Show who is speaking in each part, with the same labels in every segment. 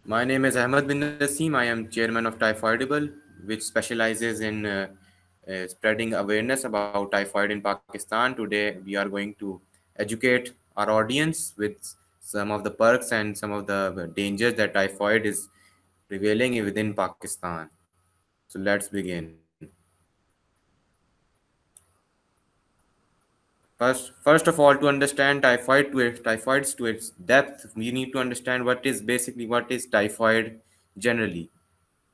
Speaker 1: My name is Ahmed bin Naseem. I am chairman of Typhoidable, which specializes in spreading awareness about typhoid in Pakistan. Today, we are going to educate our audience with some of the perks and some of the dangers that typhoid is prevailing within Pakistan. So, let's begin. First of all, to understand typhoids to its depth, we need to understand what is typhoid generally.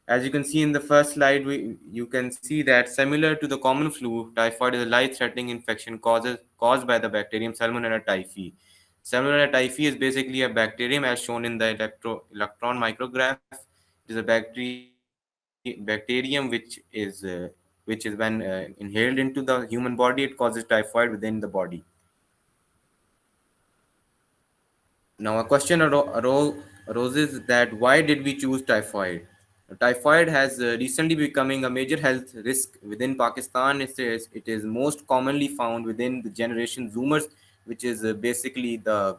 Speaker 1: As you can see in the first slide, you can see that similar to the common flu, typhoid is a life-threatening infection caused by the bacterium Salmonella typhi. Salmonella typhi is basically a bacterium as shown in the electron micrograph. It is a bacterium which is when inhaled into the human body, it causes typhoid within the body. Now, a question aroses that why did we choose typhoid? Typhoid has recently becoming a major health risk within Pakistan. It is most commonly found within the generation Zoomers, which is basically the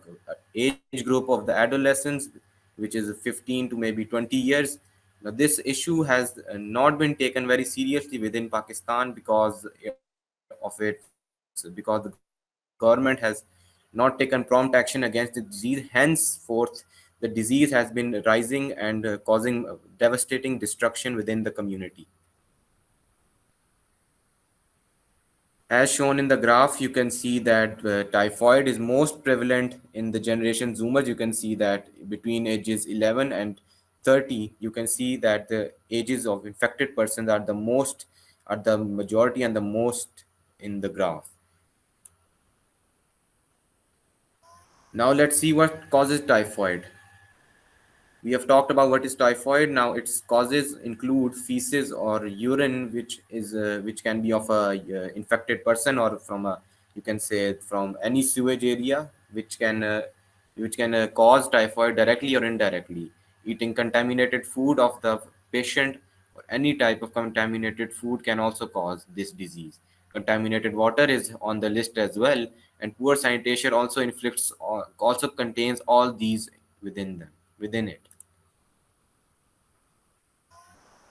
Speaker 1: age group of the adolescents, which is 15 to maybe 20 years. Now, this issue has not been taken very seriously within Pakistan because because the government has not taken prompt action against the disease. Henceforth, the disease has been rising and causing devastating destruction within the community. As shown in the graph, you can see that typhoid is most prevalent in the generation Zoomers. You can see that between ages 11 and 30, you can see that the ages of infected persons are the majority and the most in the graph. Now let's see what causes typhoid. We have talked about what is typhoid. Now its causes include feces or urine, which can be of a infected person or from a, you can say, from any sewage area, which can cause typhoid directly or indirectly. Eating contaminated food of the patient or any type of contaminated food can also cause this disease. Contaminated water is on the list as well, and poor sanitation also contains all these within it.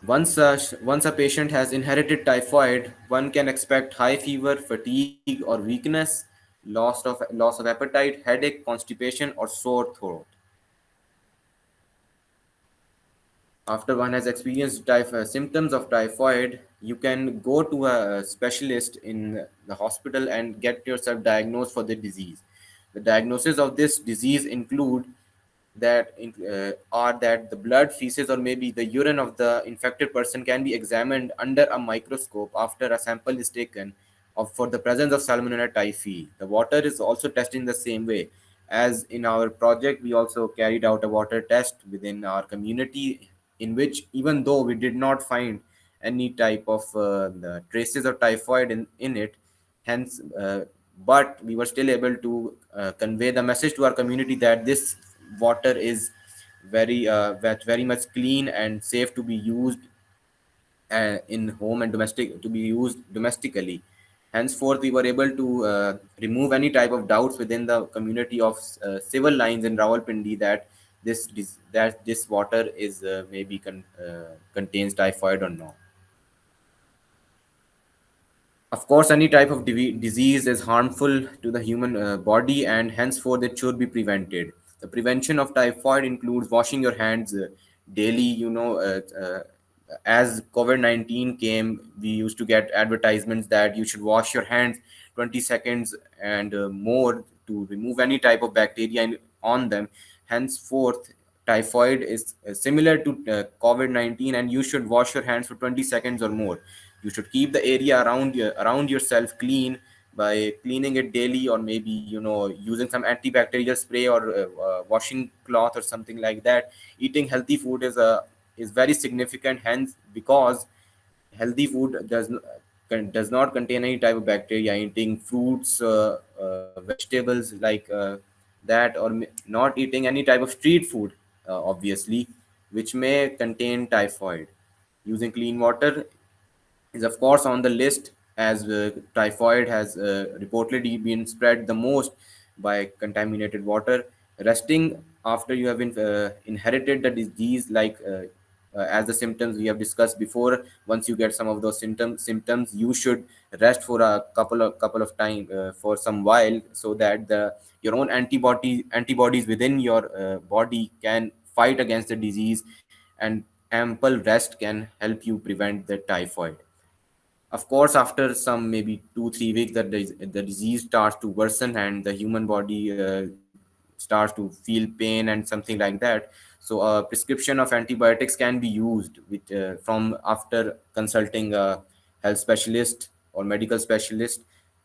Speaker 1: Once a patient has inherited typhoid, one can expect high fever, fatigue or weakness, loss of appetite, headache, constipation, or sore throat. After one has experienced symptoms of typhoid, you can go to a specialist in the hospital and get yourself diagnosed for the disease. The diagnosis of this disease include are that the blood, feces, or maybe the urine of the infected person can be examined under a microscope after a sample is taken for the presence of Salmonella typhi. The water is also tested in the same way. As in our project, we also carried out a water test within our community, in which, even though we did not find any type of the traces of typhoid in it, hence, but we were still able to convey the message to our community that this water is very much clean and safe to be used in home and domestic to be used domestically. Henceforth, we were able to remove any type of doubts within the community of civil lines in Rawalpindi that this water is contains typhoid or not. Of course, any type of disease is harmful to the human body, and henceforth it should be prevented. The prevention of typhoid includes washing your hands daily. As COVID-19 came, we used to get advertisements that you should wash your hands 20 seconds and more to remove any type of bacteria on them. Henceforth, typhoid is similar to COVID-19, and you should wash your hands for 20 seconds or more. You should keep the area around yourself clean by cleaning it daily, or maybe using some antibacterial spray or washing cloth or something like that. Eating healthy food is very significant, hence, because healthy food does not contain any type of bacteria. Eating fruits, vegetables like that, or not eating any type of street food, obviously, which may contain typhoid. Using clean water is of course on the list, as typhoid has reportedly been spread the most by contaminated water. Resting after you have inherited the disease, like as the symptoms we have discussed before, once you get some of those symptoms, you should rest for a couple of time, for some while, so that the your own antibodies within your body can fight against the disease, and ample rest can help you prevent the typhoid. Of course, after some maybe 2 3 weeks, the disease starts to worsen and the human body starts to feel pain and something like that. So a prescription of antibiotics can be used with from after consulting a health specialist or medical specialist,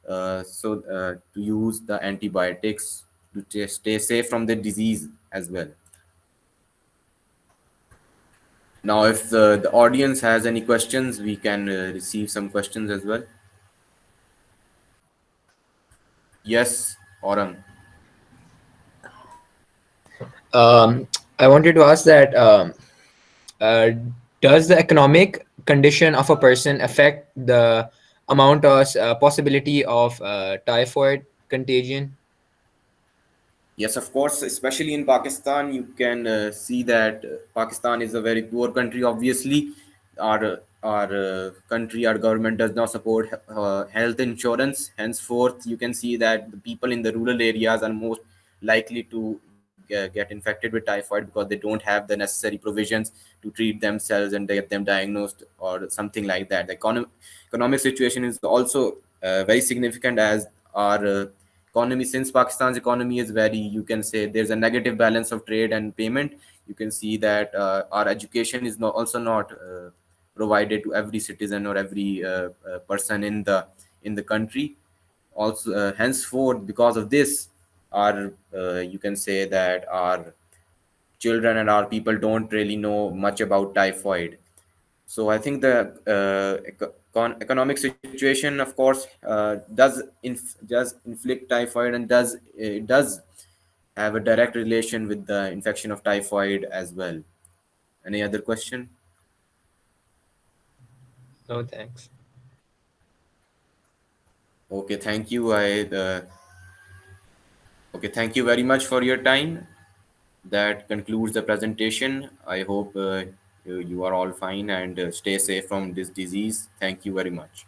Speaker 1: to use the antibiotics to stay safe from the disease as well. Now, if the audience has any questions, we can receive some questions as well. Yes, Aurum.
Speaker 2: I wanted to ask that uh, does the economic condition of a person affect the amount or possibility of typhoid contagion?
Speaker 1: Yes, of course, especially in Pakistan, you can see that Pakistan is a very poor country. Obviously, our country, our government does not support health insurance. Henceforth, you can see that the people in the rural areas are most likely to get infected with typhoid because they don't have the necessary provisions to treat themselves and get them diagnosed or something like that. The economic situation is also very significant, as our economy, since Pakistan's economy is very, you can say, there's a negative balance of trade and payment. You can see that our education is not also not provided to every citizen or every person in the country. Also, henceforth, because of this, our you can say that our children and our people don't really know much about typhoid. So I think the economic situation, of course, does inflict typhoid, and does have a direct relation with the infection of typhoid as well. Any other question?
Speaker 2: No, thanks.
Speaker 1: Okay, thank you. Okay, thank you very much for your time. That concludes the presentation. I hope you are all fine and stay safe from this disease. Thank you very much.